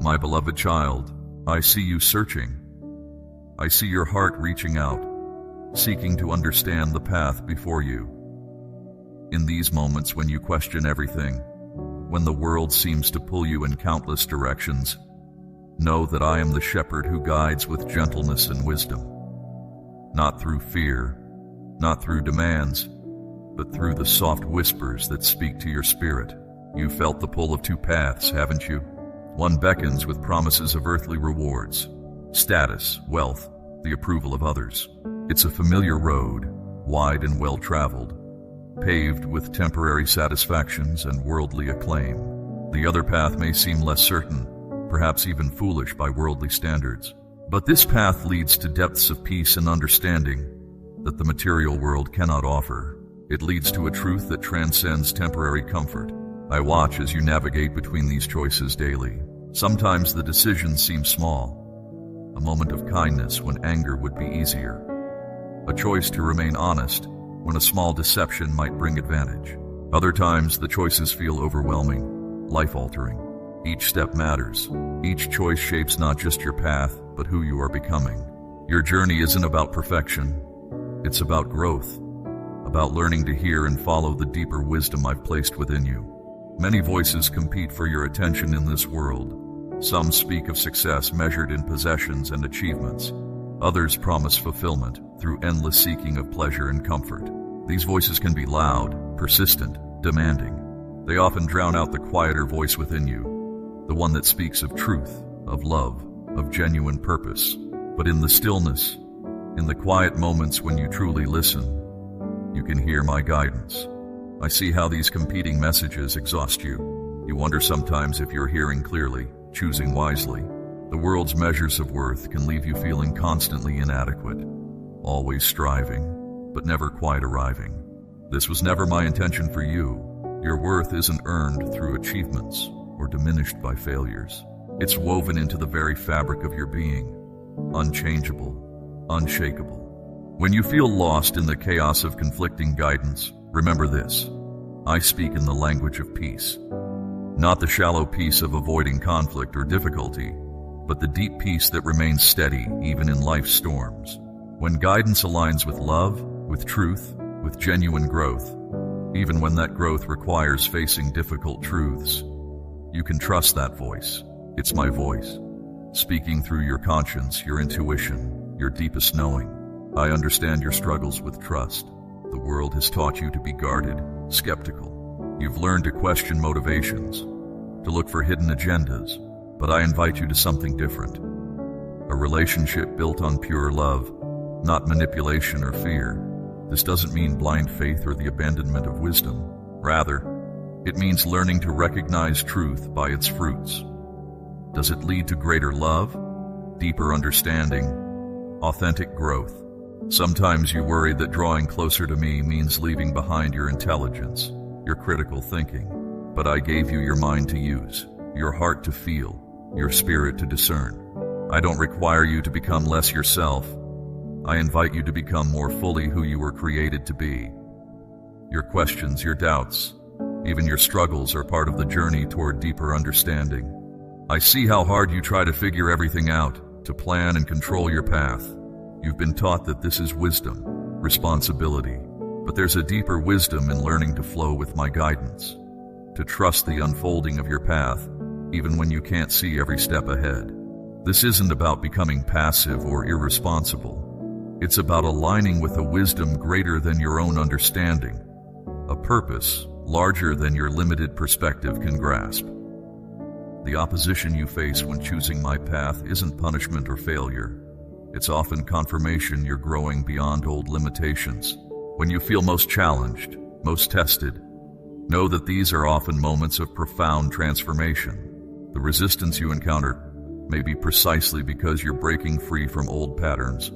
My beloved child, I see you searching. I see your heart reaching out, seeking to understand the path before you. In these moments when you question everything, when the world seems to pull you in countless directions, know that I am the shepherd who guides with gentleness and wisdom. Not through fear, not through demands, but through the soft whispers that speak to your spirit. You felt the pull of two paths, haven't you? One beckons with promises of earthly rewards, status, wealth, the approval of others. It's a familiar road, wide and well-traveled, paved with temporary satisfactions and worldly acclaim. The other path may seem less certain, perhaps even foolish by worldly standards. But this path leads to depths of peace and understanding that the material world cannot offer. It leads to a truth that transcends temporary comfort. I watch as you navigate between these choices daily. Sometimes the decisions seem small. A moment of kindness when anger would be easier. A choice to remain honest when a small deception might bring advantage. Other times the choices feel overwhelming, life-altering. Each step matters. Each choice shapes not just your path, but who you are becoming. Your journey isn't about perfection. It's about growth, about learning to hear and follow the deeper wisdom I've placed within you. Many voices compete for your attention in this world. Some speak of success measured in possessions and achievements. Others promise fulfillment through endless seeking of pleasure and comfort. These voices can be loud, persistent, demanding. They often drown out the quieter voice within you, the one that speaks of truth, of love, of genuine purpose. But in the stillness, in the quiet moments when you truly listen, you can hear my guidance. I see how these competing messages exhaust you. You wonder sometimes if you're hearing clearly, choosing wisely. The world's measures of worth can leave you feeling constantly inadequate, always striving, but never quite arriving. This was never my intention for you. Your worth isn't earned through achievements or diminished by failures. It's woven into the very fabric of your being, unchangeable, unshakable. When you feel lost in the chaos of conflicting guidance, remember this: I speak in the language of peace. Not the shallow peace of avoiding conflict or difficulty, but the deep peace that remains steady even in life's storms. When guidance aligns with love, with truth, with genuine growth, even when that growth requires facing difficult truths, you can trust that voice. It's my voice, speaking through your conscience, your intuition, your deepest knowing. I understand your struggles with trust. The world has taught you to be guarded, skeptical. You've learned to question motivations, to look for hidden agendas, but I invite you to something different. A relationship built on pure love, not manipulation or fear. This doesn't mean blind faith or the abandonment of wisdom. Rather, it means learning to recognize truth by its fruits. Does it lead to greater love, deeper understanding, authentic growth? Sometimes you worry that drawing closer to me means leaving behind your intelligence, your critical thinking. But I gave you your mind to use, your heart to feel, your spirit to discern. I don't require you to become less yourself. I invite you to become more fully who you were created to be. Your questions, your doubts, even your struggles are part of the journey toward deeper understanding. I see how hard you try to figure everything out, to plan and control your path. You've been taught that this is wisdom, responsibility, but there's a deeper wisdom in learning to flow with my guidance, to trust the unfolding of your path, even when you can't see every step ahead. This isn't about becoming passive or irresponsible. It's about aligning with a wisdom greater than your own understanding, a purpose larger than your limited perspective can grasp. The opposition you face when choosing my path isn't punishment or failure. It's often confirmation you're growing beyond old limitations. When you feel most challenged, most tested, know that these are often moments of profound transformation. The resistance you encounter may be precisely because you're breaking free from old patterns,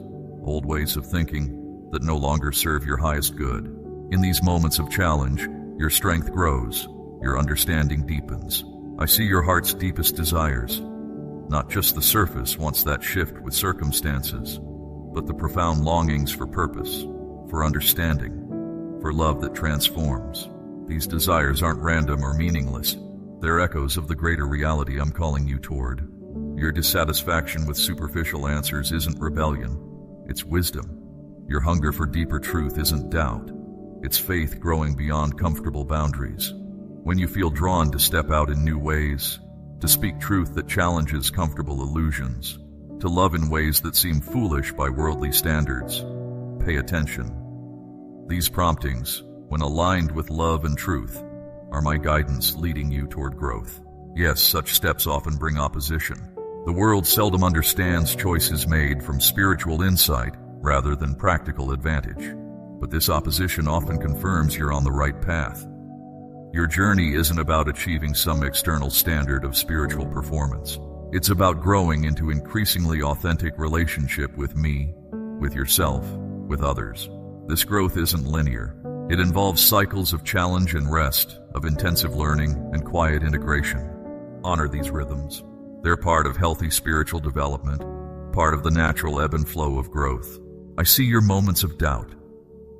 old ways of thinking that no longer serve your highest good. In these moments of challenge, your strength grows, your understanding deepens. I see your heart's deepest desires, not just the surface wants that shift with circumstances, but the profound longings for purpose, for understanding, for love that transforms. These desires aren't random or meaningless. They're echoes of the greater reality I'm calling you toward. Your dissatisfaction with superficial answers isn't rebellion, it's wisdom. Your hunger for deeper truth isn't doubt, it's faith growing beyond comfortable boundaries. When you feel drawn to step out in new ways, to speak truth that challenges comfortable illusions, to love in ways that seem foolish by worldly standards, pay attention. These promptings, when aligned with love and truth, are my guidance leading you toward growth. Yes, such steps often bring opposition. The world seldom understands choices made from spiritual insight rather than practical advantage. But this opposition often confirms you're on the right path. Your journey isn't about achieving some external standard of spiritual performance. It's about growing into increasingly authentic relationship with me, with yourself, with others. This growth isn't linear. It involves cycles of challenge and rest, of intensive learning and quiet integration. Honor these rhythms. They're part of healthy spiritual development, part of the natural ebb and flow of growth. I see your moments of doubt,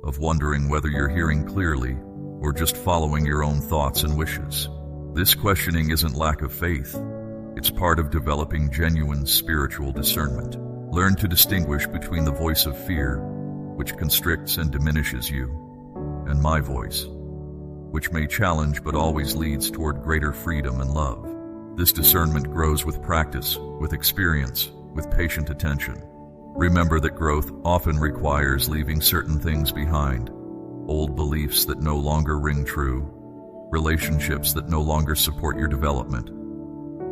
of wondering whether you're hearing clearly or just following your own thoughts and wishes. This questioning isn't lack of faith. It's part of developing genuine spiritual discernment. Learn to distinguish between the voice of fear, which constricts and diminishes you, and my voice, which may challenge but always leads toward greater freedom and love. This discernment grows with practice, with experience, with patient attention. Remember that growth often requires leaving certain things behind. Old beliefs that no longer ring true, relationships that no longer support your development,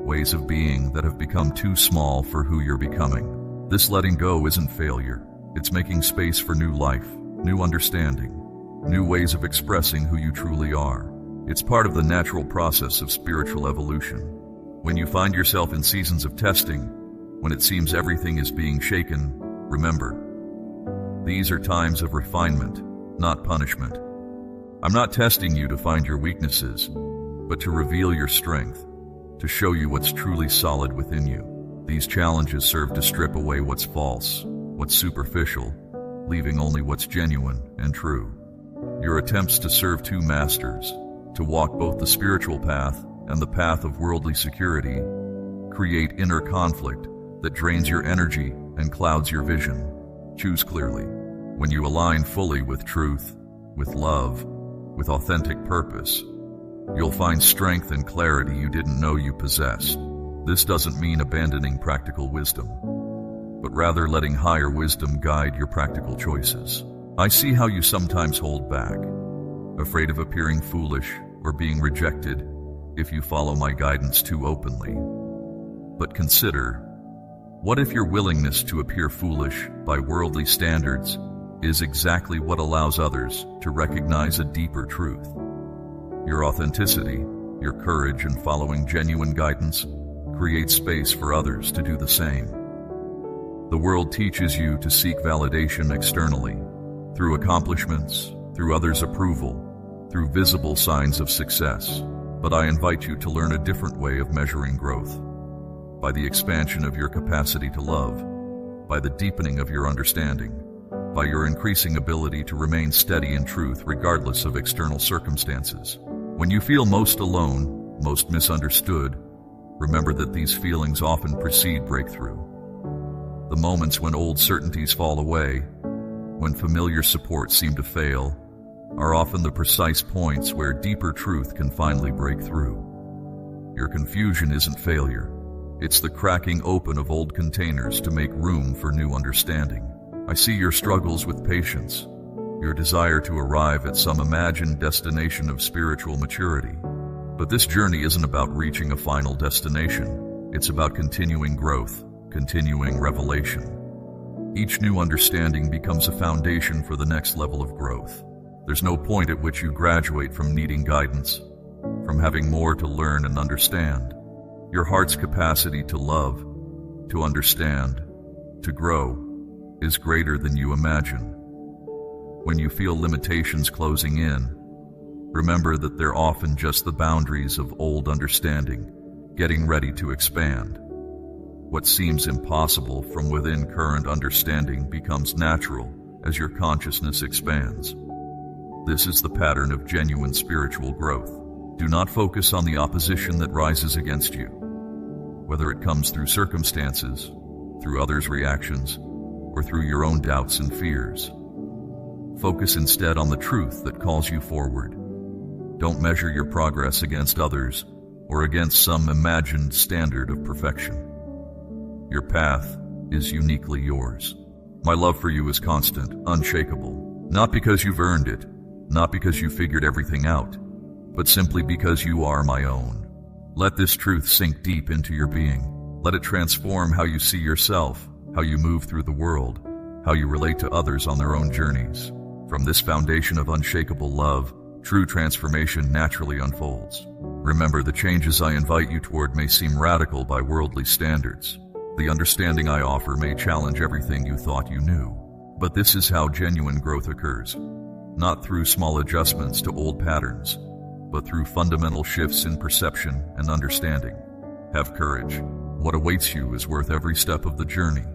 ways of being that have become too small for who you're becoming. This letting go isn't failure. It's making space for new life, new understanding, new ways of expressing who you truly are. It's part of the natural process of spiritual evolution. When you find yourself in seasons of testing, when it seems everything is being shaken, remember, these are times of refinement, not punishment. I'm not testing you to find your weaknesses, but to reveal your strength, to show you what's truly solid within you. These challenges serve to strip away what's false, what's superficial, leaving only what's genuine and true. Your attempts to serve two masters, to walk both the spiritual path and the path of worldly security, create inner conflict that drains your energy and clouds your vision. Choose clearly. When you align fully with truth, with love, with authentic purpose, you'll find strength and clarity you didn't know you possessed. This doesn't mean abandoning practical wisdom, but rather letting higher wisdom guide your practical choices. I see how you sometimes hold back, afraid of appearing foolish or being rejected if you follow my guidance too openly. But consider, what if your willingness to appear foolish by worldly standards is exactly what allows others to recognize a deeper truth? Your authenticity, your courage in following genuine guidance, create space for others to do the same. The world teaches you to seek validation externally, through accomplishments, through others' approval, through visible signs of success. But I invite you to learn a different way of measuring growth, by the expansion of your capacity to love, by the deepening of your understanding, by your increasing ability to remain steady in truth regardless of external circumstances. When you feel most alone, most misunderstood, remember that these feelings often precede breakthrough. The moments when old certainties fall away, when familiar supports seem to fail, are often the precise points where deeper truth can finally break through. Your confusion isn't failure. It's the cracking open of old containers to make room for new understanding. I see your struggles with patience, your desire to arrive at some imagined destination of spiritual maturity. But this journey isn't about reaching a final destination. It's about continuing growth, continuing revelation. Each new understanding becomes a foundation for the next level of growth. There's no point at which you graduate from needing guidance, from having more to learn and understand. Your heart's capacity to love, to understand, to grow, is greater than you imagine. When you feel limitations closing in, remember that they're often just the boundaries of old understanding, getting ready to expand. What seems impossible from within current understanding becomes natural as your consciousness expands. This is the pattern of genuine spiritual growth. Do not focus on the opposition that rises against you, whether it comes through circumstances, through others' reactions, or through your own doubts and fears. Focus instead on the truth that calls you forward. Don't measure your progress against others or against some imagined standard of perfection. Your path is uniquely yours. My love for you is constant, unshakable, not because you've earned it, not because you figured everything out, but simply because you are my own. Let this truth sink deep into your being. Let it transform how you see yourself, how you move through the world, how you relate to others on their own journeys. From this foundation of unshakable love, true transformation naturally unfolds. Remember, the changes I invite you toward may seem radical by worldly standards. The understanding I offer may challenge everything you thought you knew. But this is how genuine growth occurs. Not through small adjustments to old patterns, but through fundamental shifts in perception and understanding. Have courage. What awaits you is worth every step of the journey.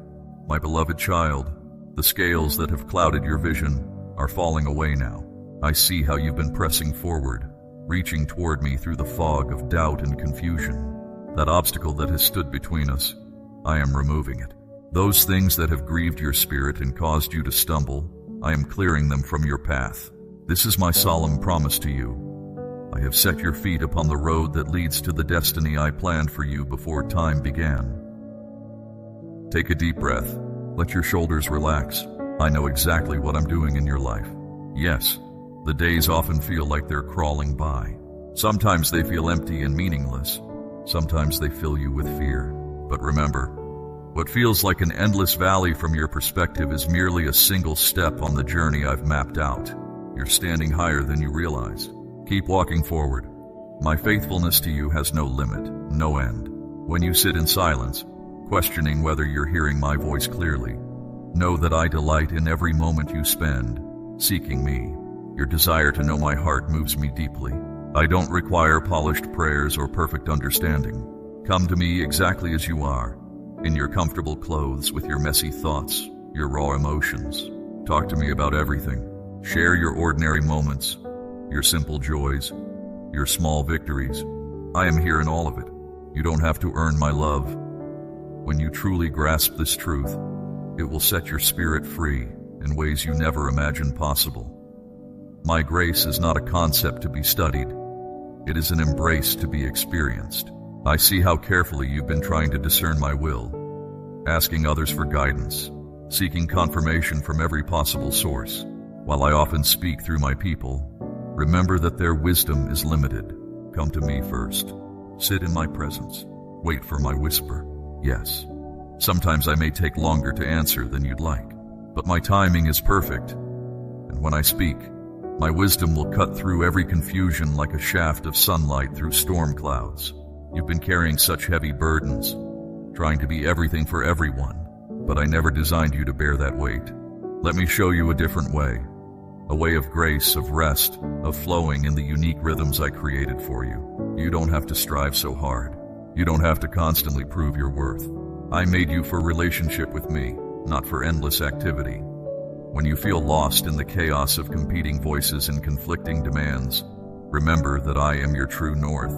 My beloved child, the scales that have clouded your vision are falling away now. I see how you've been pressing forward, reaching toward me through the fog of doubt and confusion. That obstacle that has stood between us, I am removing it. Those things that have grieved your spirit and caused you to stumble, I am clearing them from your path. This is my solemn promise to you. I have set your feet upon the road that leads to the destiny I planned for you before time began. Take a deep breath. Let your shoulders relax. I know exactly what I'm doing in your life. Yes, the days often feel like they're crawling by. Sometimes they feel empty and meaningless. Sometimes they fill you with fear. But remember, what feels like an endless valley from your perspective is merely a single step on the journey I've mapped out. You're standing higher than you realize. Keep walking forward. My faithfulness to you has no limit, no end. When you sit in silence, questioning whether you're hearing my voice clearly, know that I delight in every moment you spend seeking me. Your desire to know my heart moves me deeply. I don't require polished prayers or perfect understanding. Come to me exactly as you are, in your comfortable clothes with your messy thoughts, your raw emotions. Talk to me about everything. Share your ordinary moments, your simple joys, your small victories. I am here in all of it. You don't have to earn my love. When you truly grasp this truth, it will set your spirit free in ways you never imagined possible. My grace is not a concept to be studied. It is an embrace to be experienced. I see how carefully you've been trying to discern my will, asking others for guidance, seeking confirmation from every possible source. While I often speak through my people, remember that their wisdom is limited. Come to me first. Sit in my presence. Wait for my whisper. Yes. Sometimes I may take longer to answer than you'd like, but my timing is perfect. And when I speak, my wisdom will cut through every confusion like a shaft of sunlight through storm clouds. You've been carrying such heavy burdens, trying to be everything for everyone, but I never designed you to bear that weight. Let me show you a different way. A way of grace, of rest, of flowing in the unique rhythms I created for you. You don't have to strive so hard. You don't have to constantly prove your worth. I made you for relationship with me, not for endless activity. When you feel lost in the chaos of competing voices and conflicting demands, remember that I am your true north.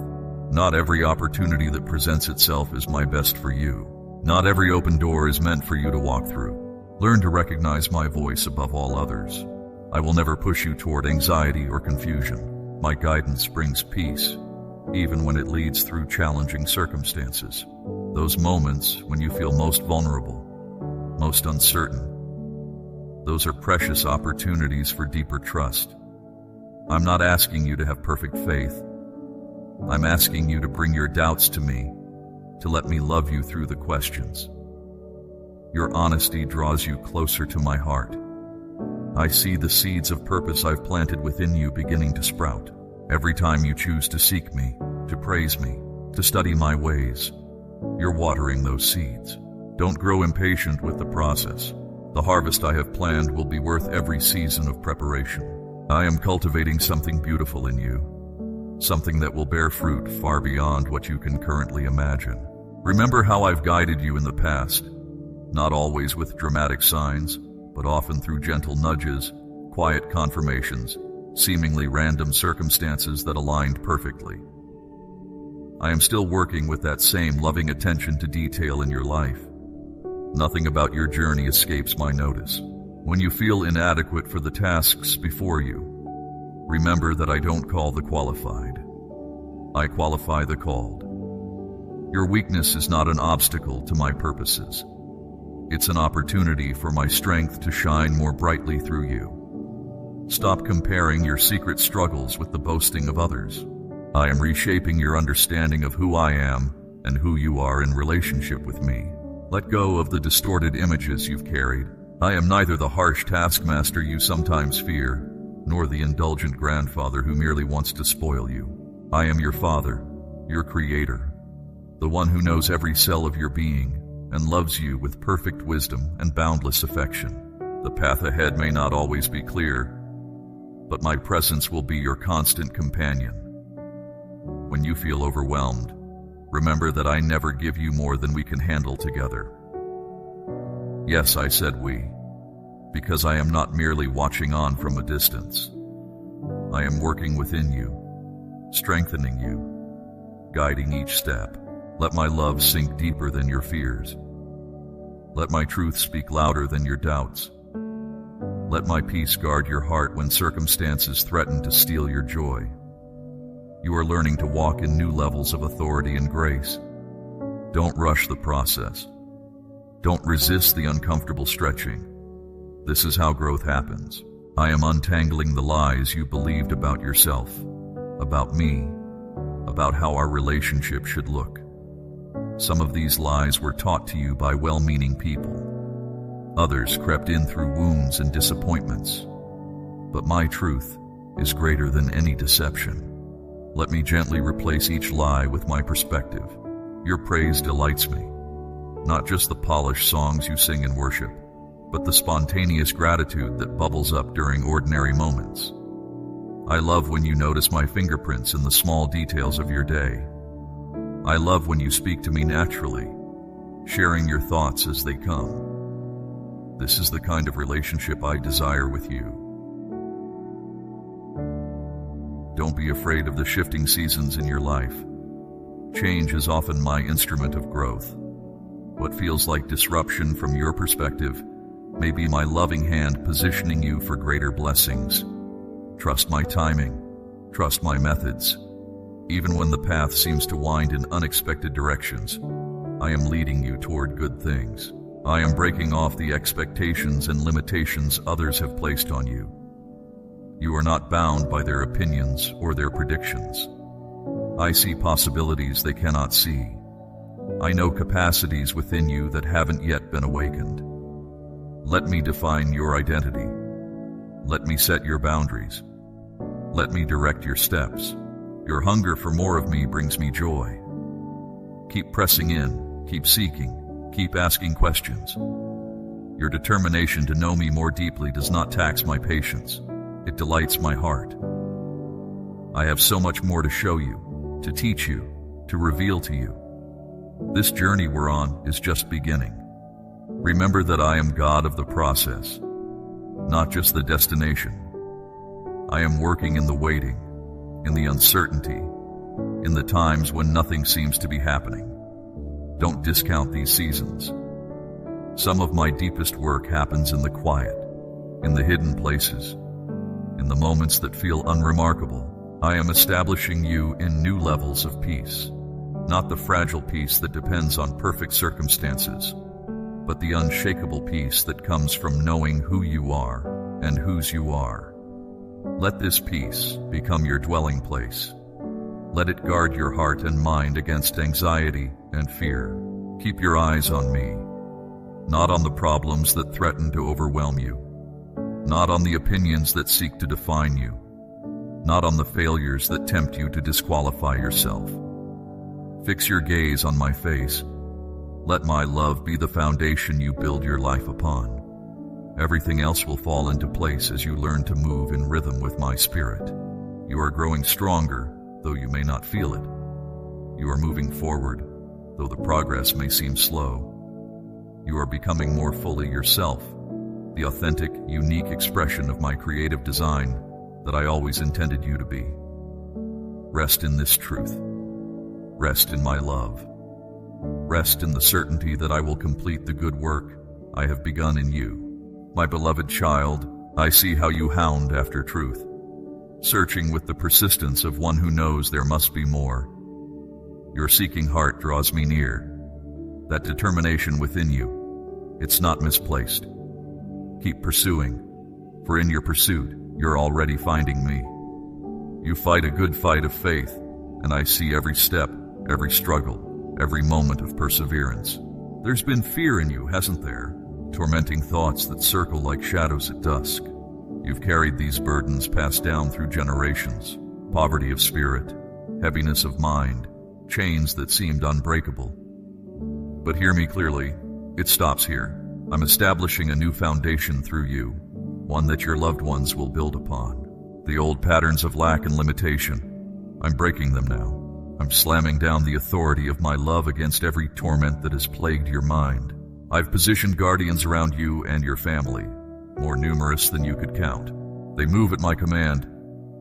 Not every opportunity that presents itself is my best for you. Not every open door is meant for you to walk through. Learn to recognize my voice above all others. I will never push you toward anxiety or confusion. My guidance brings peace, even when it leads through challenging circumstances. Those moments when you feel most vulnerable, most uncertain, those are precious opportunities for deeper trust. I'm not asking you to have perfect faith. I'm asking you to bring your doubts to me, to let me love you through the questions. Your honesty draws you closer to my heart. I see the seeds of purpose I've planted within you beginning to sprout. Every time you choose to seek me, to praise me, to study my ways, you're watering those seeds. Don't grow impatient with the process. The harvest I have planned will be worth every season of preparation. I am cultivating something beautiful in you, something that will bear fruit far beyond what you can currently imagine. Remember how I've guided you in the past, not always with dramatic signs, but often through gentle nudges, quiet confirmations, seemingly random circumstances that aligned perfectly. I am still working with that same loving attention to detail in your life. Nothing about your journey escapes my notice. When you feel inadequate for the tasks before you, remember that I don't call the qualified. I qualify the called. Your weakness is not an obstacle to my purposes. It's an opportunity for my strength to shine more brightly through you. Stop comparing your secret struggles with the boasting of others. I am reshaping your understanding of who I am and who you are in relationship with me. Let go of the distorted images you've carried. I am neither the harsh taskmaster you sometimes fear, nor the indulgent grandfather who merely wants to spoil you. I am your Father, your Creator, the one who knows every cell of your being and loves you with perfect wisdom and boundless affection. The path ahead may not always be clear, but my presence will be your constant companion. When you feel overwhelmed, remember that I never give you more than we can handle together. Yes, I said we, because I am not merely watching on from a distance. I am working within you, strengthening you, guiding each step. Let my love sink deeper than your fears. Let my truth speak louder than your doubts. Let my peace guard your heart when circumstances threaten to steal your joy. You are learning to walk in new levels of authority and grace. Don't rush the process. Don't resist the uncomfortable stretching. This is how growth happens. I am untangling the lies you believed about yourself, about me, about how our relationship should look. Some of these lies were taught to you by well-meaning people. Others crept in through wounds and disappointments. But my truth is greater than any deception. Let me gently replace each lie with my perspective. Your praise delights me. Not just the polished songs you sing in worship, but the spontaneous gratitude that bubbles up during ordinary moments. I love when you notice my fingerprints in the small details of your day. I love when you speak to me naturally, sharing your thoughts as they come. This is the kind of relationship I desire with you. Don't be afraid of the shifting seasons in your life. Change is often my instrument of growth. What feels like disruption from your perspective may be my loving hand positioning you for greater blessings. Trust my timing. Trust my methods. Even when the path seems to wind in unexpected directions, I am leading you toward good things. I am breaking off the expectations and limitations others have placed on you. You are not bound by their opinions or their predictions. I see possibilities they cannot see. I know capacities within you that haven't yet been awakened. Let me define your identity. Let me set your boundaries. Let me direct your steps. Your hunger for more of me brings me joy. Keep pressing in, keep seeking, keep asking questions. Your determination to know me more deeply does not tax my patience. It delights my heart. I have so much more to show you, to teach you, to reveal to you. This journey we're on is just beginning. Remember that I am God of the process, not just the destination. I am working in the waiting, in the uncertainty, in the times when nothing seems to be happening. Don't discount these seasons. Some of my deepest work happens in the quiet, in the hidden places, in the moments that feel unremarkable. I am establishing you in new levels of peace, not the fragile peace that depends on perfect circumstances, but the unshakable peace that comes from knowing who you are and whose you are. Let this peace become your dwelling place. Let it guard your heart and mind against anxiety and fear. Keep your eyes on me, not on the problems that threaten to overwhelm you, not on the opinions that seek to define you, not on the failures that tempt you to disqualify yourself. Fix your gaze on my face. Let my love be the foundation you build your life upon. Everything else will fall into place as you learn to move in rhythm with my spirit. You are growing stronger, though you may not feel it. You are moving forward, though the progress may seem slow. You are becoming more fully yourself, the authentic, unique expression of my creative design, that I always intended you to be. Rest in this truth. Rest in my love. Rest in the certainty that I will complete the good work I have begun in you. My beloved child, I see how you hound after truth, searching with the persistence of one who knows there must be more. Your seeking heart draws me near. That determination within you, it's not misplaced. Keep pursuing, for in your pursuit, you're already finding me. You fight a good fight of faith, and I see every step, every struggle, every moment of perseverance. There's been fear in you, hasn't there? Tormenting thoughts that circle like shadows at dusk. You've carried these burdens passed down through generations, poverty of spirit, heaviness of mind, chains that seemed unbreakable. But hear me clearly, it stops here. I'm establishing a new foundation through you, one that your loved ones will build upon. The old patterns of lack and limitation, I'm breaking them now. I'm slamming down the authority of my love against every torment that has plagued your mind. I've positioned guardians around you and your family, more numerous than you could count. They move at my command,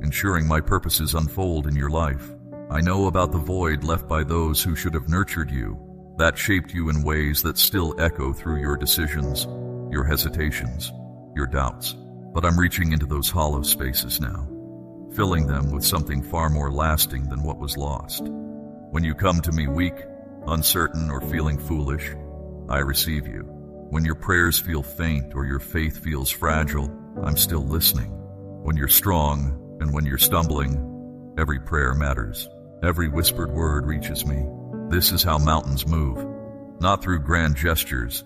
ensuring my purposes unfold in your life. I know about the void left by those who should have nurtured you, that shaped you in ways that still echo through your decisions, your hesitations, your doubts. But I'm reaching into those hollow spaces now, filling them with something far more lasting than what was lost. When you come to me weak, uncertain, or feeling foolish, I receive you. When your prayers feel faint or your faith feels fragile, I'm still listening. When you're strong and when you're stumbling, every prayer matters. Every whispered word reaches me. This is how mountains move, not through grand gestures,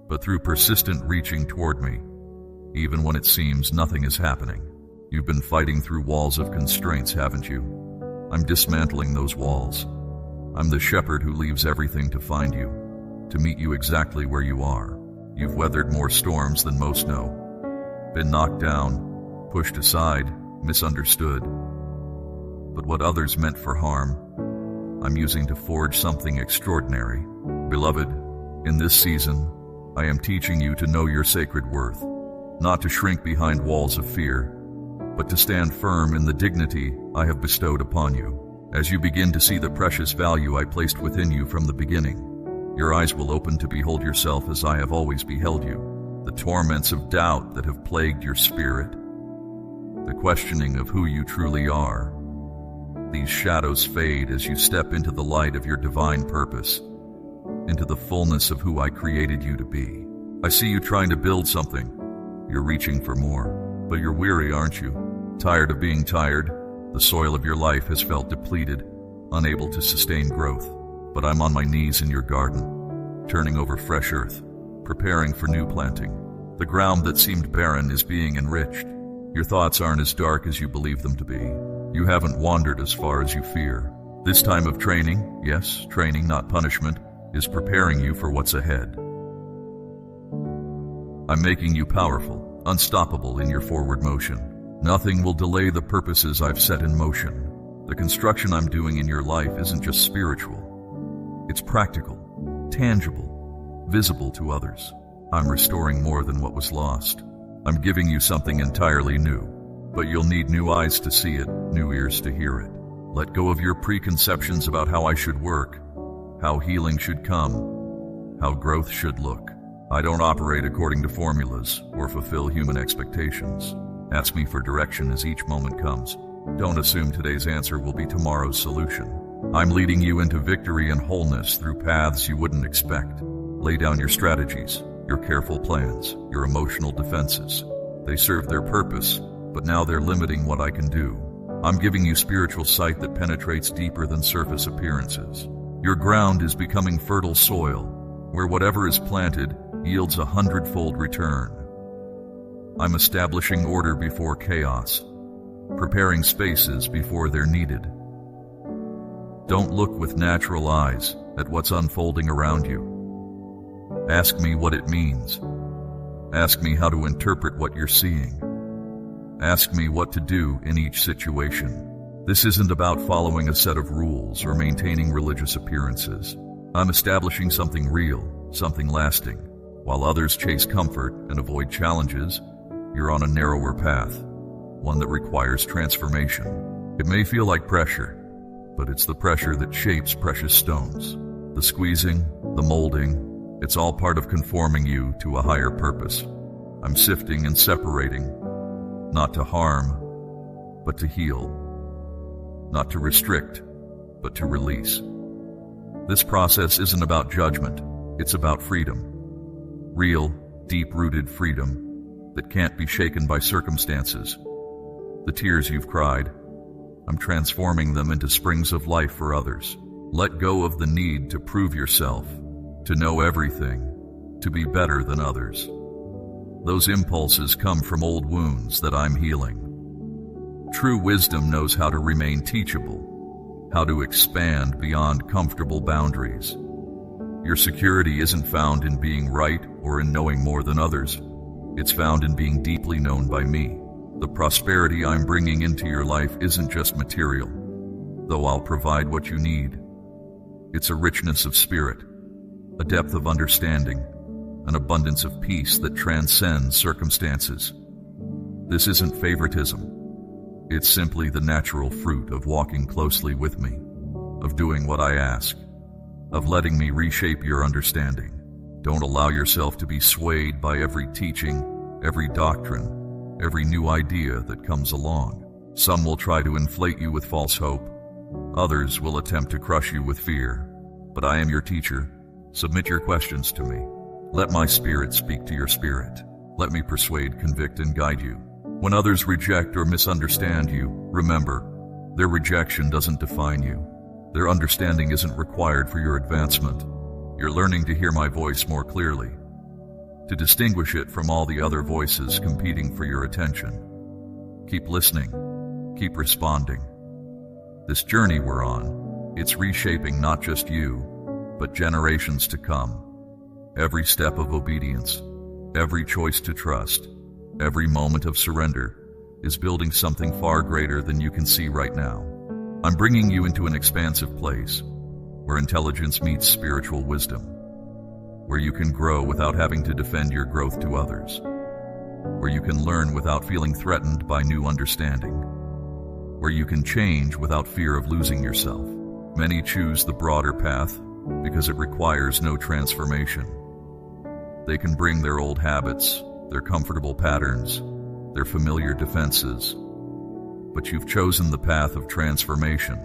but through persistent reaching toward me. Even when it seems nothing is happening, you've been fighting through walls of constraints, haven't you? I'm dismantling those walls. I'm the shepherd who leaves everything to find you, to meet you exactly where you are. You've weathered more storms than most know, been knocked down, pushed aside, misunderstood. But what others meant for harm, I'm using to forge something extraordinary. Beloved, in this season, I am teaching you to know your sacred worth, not to shrink behind walls of fear, but to stand firm in the dignity I have bestowed upon you. As you begin to see the precious value I placed within you from the beginning, your eyes will open to behold yourself as I have always beheld you. The torments of doubt that have plagued your spirit, the questioning of who you truly are, these shadows fade as you step into the light of your divine purpose, into the fullness of who I created you to be. I see you trying to build something. You're reaching for more, but you're weary, aren't you? Tired of being tired? The soil of your life has felt depleted, unable to sustain growth. But I'm on my knees in your garden, turning over fresh earth, preparing for new planting. The ground that seemed barren is being enriched. Your thoughts aren't as dark as you believe them to be. You haven't wandered as far as you fear. This time of training, yes, training, not punishment, is preparing you for what's ahead. I'm making you powerful, unstoppable in your forward motion. Nothing will delay the purposes I've set in motion. The construction I'm doing in your life isn't just spiritual. It's practical, tangible, visible to others. I'm restoring more than what was lost. I'm giving you something entirely new, but you'll need new eyes to see it, new ears to hear it. Let go of your preconceptions about how I should work, how healing should come, how growth should look. I don't operate according to formulas or fulfill human expectations. Ask me for direction as each moment comes. Don't assume today's answer will be tomorrow's solution. I'm leading you into victory and wholeness through paths you wouldn't expect. Lay down your strategies, your careful plans, your emotional defenses. They serve their purpose, but now they're limiting what I can do. I'm giving you spiritual sight that penetrates deeper than surface appearances. Your ground is becoming fertile soil, where whatever is planted yields 100-fold return. I'm establishing order before chaos, preparing spaces before they're needed. Don't look with natural eyes at what's unfolding around you. Ask me what it means. Ask me how to interpret what you're seeing. Ask me what to do in each situation. This isn't about following a set of rules or maintaining religious appearances. I'm establishing something real, something lasting. While others chase comfort and avoid challenges, you're on a narrower path, one that requires transformation. It may feel like pressure, but it's the pressure that shapes precious stones. The squeezing, the molding, it's all part of conforming you to a higher purpose. I'm sifting and separating, not to harm, but to heal. Not to restrict, but to release. This process isn't about judgment, it's about freedom. Real, deep-rooted freedom that can't be shaken by circumstances. The tears you've cried, I'm transforming them into springs of life for others. Let go of the need to prove yourself, to know everything, to be better than others. Those impulses come from old wounds that I'm healing. True wisdom knows how to remain teachable, how to expand beyond comfortable boundaries. Your security isn't found in being right or in knowing more than others. It's found in being deeply known by me. The prosperity I'm bringing into your life isn't just material, though I'll provide what you need. It's a richness of spirit, a depth of understanding, an abundance of peace that transcends circumstances. This isn't favoritism. It's simply the natural fruit of walking closely with me, of doing what I ask, of letting me reshape your understanding. Don't allow yourself to be swayed by every teaching, every doctrine, every new idea that comes along. Some will try to inflate you with false hope. Others will attempt to crush you with fear. But I am your teacher. Submit your questions to me. Let my spirit speak to your spirit. Let me persuade, convict, and guide you. When others reject or misunderstand you, remember, their rejection doesn't define you. Their understanding isn't required for your advancement. You're learning to hear my voice more clearly, to distinguish it from all the other voices competing for your attention. Keep listening. Keep responding. This journey we're on, it's reshaping not just you, but generations to come. Every step of obedience, every choice to trust, every moment of surrender is building something far greater than you can see right now. I'm bringing you into an expansive place where intelligence meets spiritual wisdom, where you can grow without having to defend your growth to others, where you can learn without feeling threatened by new understanding, where you can change without fear of losing yourself. Many choose the broader path because it requires no transformation. They can bring their old habits, their comfortable patterns, their familiar defenses. But you've chosen the path of transformation,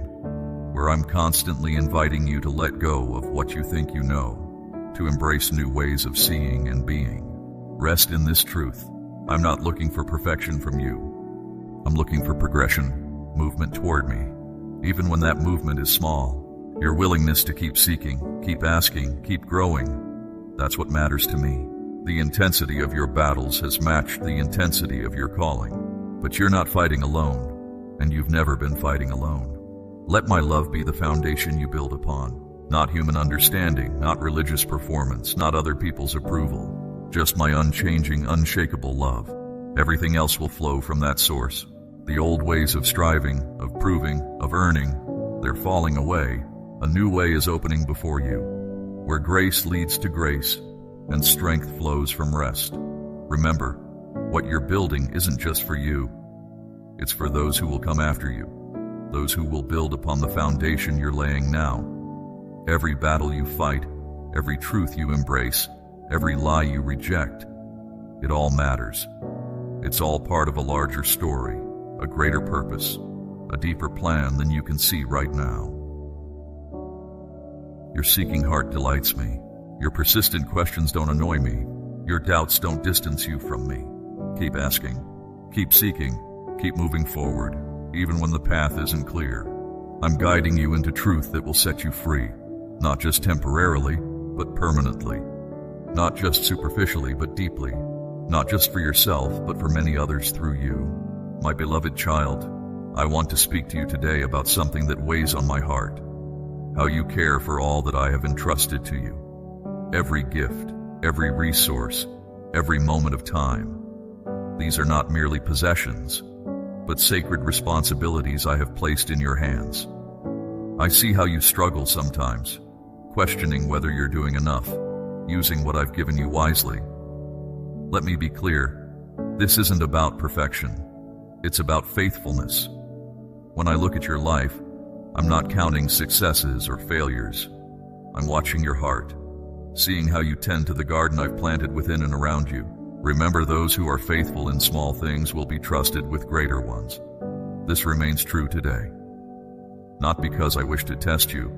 where I'm constantly inviting you to let go of what you think you know, to embrace new ways of seeing and being. Rest in this truth. I'm not looking for perfection from you. I'm looking for progression, movement toward me, even when that movement is small. Your willingness to keep seeking, keep asking, keep growing, that's what matters to me. The intensity of your battles has matched the intensity of your calling. But you're not fighting alone, and you've never been fighting alone. Let my love be the foundation you build upon. Not human understanding, not religious performance, not other people's approval. Just my unchanging, unshakable love. Everything else will flow from that source. The old ways of striving, of proving, of earning, they're falling away. A new way is opening before you, where grace leads to grace, and strength flows from rest. Remember, what you're building isn't just for you. It's for those who will come after you, those who will build upon the foundation you're laying now. Every battle you fight, every truth you embrace, every lie you reject, it all matters. It's all part of a larger story, a greater purpose, a deeper plan than you can see right now. Your seeking heart delights me. Your persistent questions don't annoy me. Your doubts don't distance you from me. Keep asking, keep seeking, keep moving forward, even when the path isn't clear. I'm guiding you into truth that will set you free, not just temporarily, but permanently. Not just superficially, but deeply. Not just for yourself, but for many others through you. My beloved child, I want to speak to you today about something that weighs on my heart. How you care for all that I have entrusted to you. Every gift, every resource, every moment of time. These are not merely possessions, but sacred responsibilities I have placed in your hands. I see how you struggle sometimes, questioning whether you're doing enough, using what I've given you wisely. Let me be clear, this isn't about perfection. It's about faithfulness. When I look at your life, I'm not counting successes or failures. I'm watching your heart, seeing how you tend to the garden I've planted within and around you. Remember, those who are faithful in small things will be trusted with greater ones. This remains true today. Not because I wish to test you,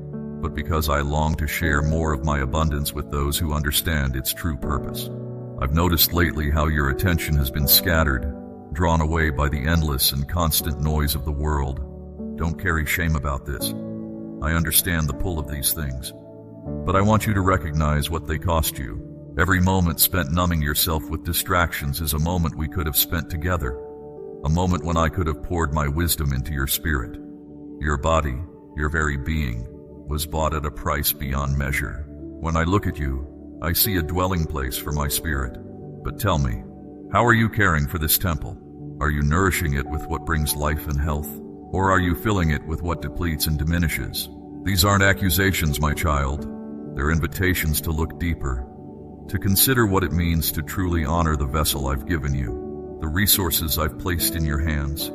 but because I long to share more of my abundance with those who understand its true purpose. I've noticed lately how your attention has been scattered, drawn away by the endless and constant noise of the world. Don't carry shame about this. I understand the pull of these things, but I want you to recognize what they cost you. Every moment spent numbing yourself with distractions is a moment we could have spent together, a moment when I could have poured my wisdom into your spirit. Your body, your very being, was bought at a price beyond measure. When I look at you, I see a dwelling place for my spirit. But tell me, how are you caring for this temple? Are you nourishing it with what brings life and health? Or are you filling it with what depletes and diminishes? These aren't accusations, my child. They're invitations to look deeper, to consider what it means to truly honor the vessel I've given you, the resources I've placed in your hands,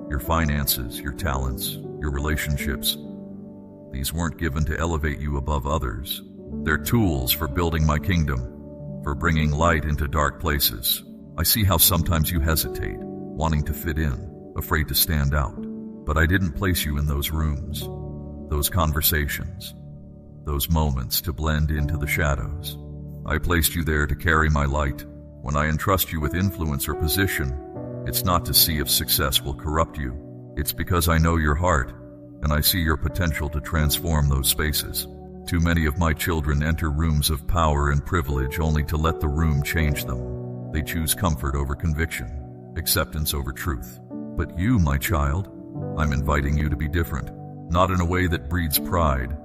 your finances, your talents, your relationships. These weren't given to elevate you above others. They're tools for building my kingdom, for bringing light into dark places. I see how sometimes you hesitate, wanting to fit in, afraid to stand out. But I didn't place you in those rooms, those conversations, those moments to blend into the shadows. I placed you there to carry my light. When I entrust you with influence or position, it's not to see if success will corrupt you. It's because I know your heart, and I see your potential to transform those spaces. Too many of my children enter rooms of power and privilege only to let the room change them. They choose comfort over conviction, acceptance over truth. But you, my child, I'm inviting you to be different, not in a way that breeds pride,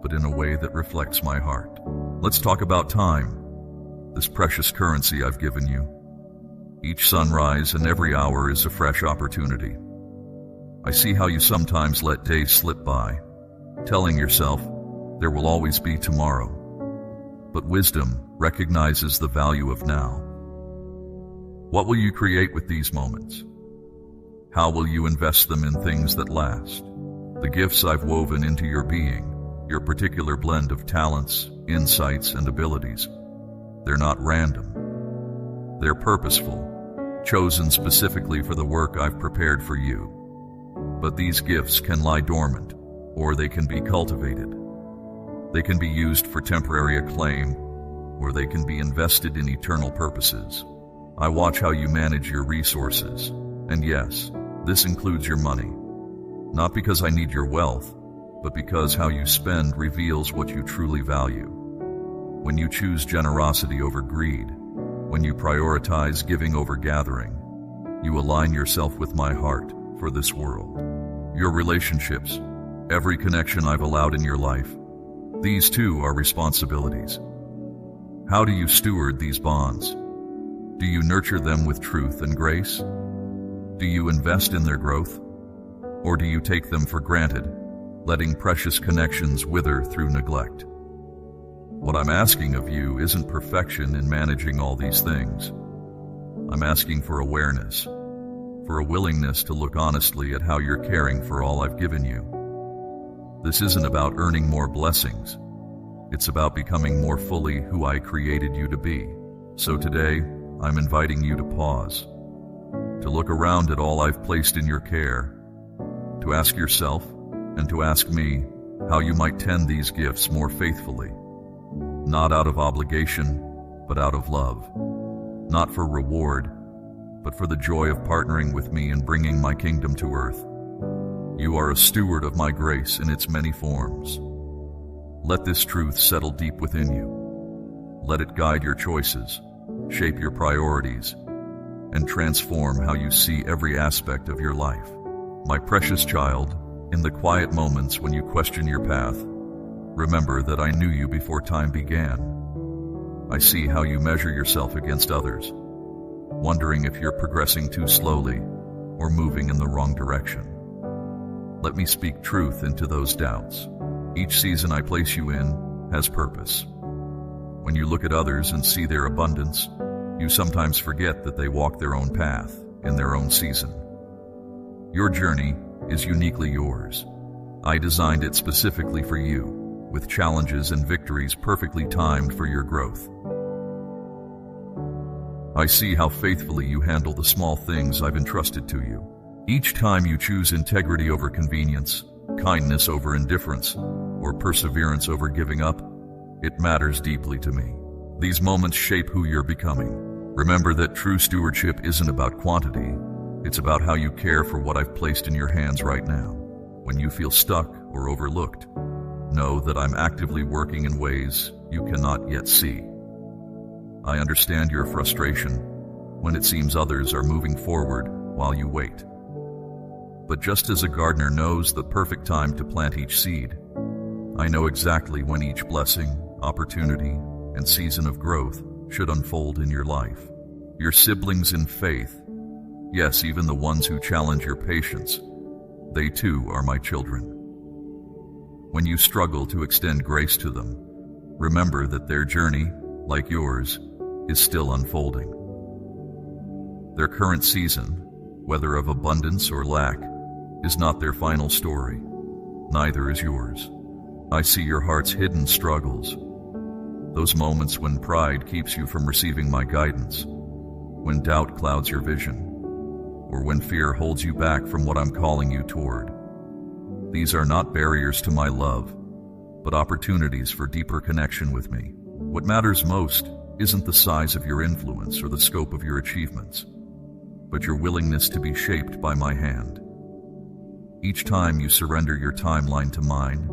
but in a way that reflects my heart. Let's talk about time, this precious currency I've given you. Each sunrise and every hour is a fresh opportunity. I see how you sometimes let days slip by, telling yourself there will always be tomorrow. But wisdom recognizes the value of now. What will you create with these moments? How will you invest them in things that last? The gifts I've woven into your being, your particular blend of talents, insights, and abilities, they're not random. They're purposeful, chosen specifically for the work I've prepared for you. But these gifts can lie dormant, or they can be cultivated. They can be used for temporary acclaim, or they can be invested in eternal purposes. I watch how you manage your resources, and yes, this includes your money. Not because I need your wealth, but because how you spend reveals what you truly value. When you choose generosity over greed, when you prioritize giving over gathering, you align yourself with my heart for this world. Your relationships, every connection I've allowed in your life, these too are responsibilities. How do you steward these bonds? Do you nurture them with truth and grace? Do you invest in their growth? Or do you take them for granted, letting precious connections wither through neglect? What I'm asking of you isn't perfection in managing all these things. I'm asking for awareness, for a willingness to look honestly at how you're caring for all I've given you. This isn't about earning more blessings. It's about becoming more fully who I created you to be. So today, I'm inviting you to pause, to look around at all I've placed in your care, to ask yourself and to ask me how you might tend these gifts more faithfully, not out of obligation, but out of love, not for reward, but for the joy of partnering with me in bringing my kingdom to earth. You are a steward of my grace in its many forms. Let this truth settle deep within you. Let it guide your choices, shape your priorities, and transform how you see every aspect of your life. My precious child, in the quiet moments when you question your path, remember that I knew you before time began. I see how you measure yourself against others, wondering if you're progressing too slowly or moving in the wrong direction. Let me speak truth into those doubts. Each season I place you in has purpose. When you look at others and see their abundance, you sometimes forget that they walk their own path in their own season. Your journey is uniquely yours. I designed it specifically for you, with challenges and victories perfectly timed for your growth. I see how faithfully you handle the small things I've entrusted to you. Each time you choose integrity over convenience, kindness over indifference, or perseverance over giving up, it matters deeply to me. These moments shape who you're becoming. Remember that true stewardship isn't about quantity, it's about how you care for what I've placed in your hands right now. When you feel stuck or overlooked, know that I'm actively working in ways you cannot yet see. I understand your frustration when it seems others are moving forward while you wait. But just as a gardener knows the perfect time to plant each seed, I know exactly when each blessing, opportunity, and season of growth should unfold in your life. Your siblings in faith, yes, even the ones who challenge your patience, they too are my children. When you struggle to extend grace to them, remember that their journey, like yours, is still unfolding. Their current season, whether of abundance or lack, is not their final story. Neither is yours. I see your heart's hidden struggles, those moments when pride keeps you from receiving my guidance, when doubt clouds your vision, or when fear holds you back from what I'm calling you toward. These are not barriers to my love, but opportunities for deeper connection with me. What matters most isn't the size of your influence or the scope of your achievements, but your willingness to be shaped by my hand. Each time you surrender your timeline to mine,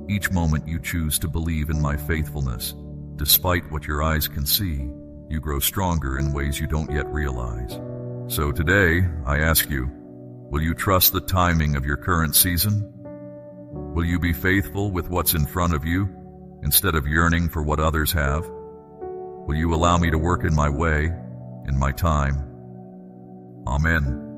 each moment you choose to believe in my faithfulness, despite what your eyes can see, you grow stronger in ways you don't yet realize. So today, I ask you, will you trust the timing of your current season? Will you be faithful with what's in front of you, instead of yearning for what others have? Will you allow me to work in my way, in my time? Amen.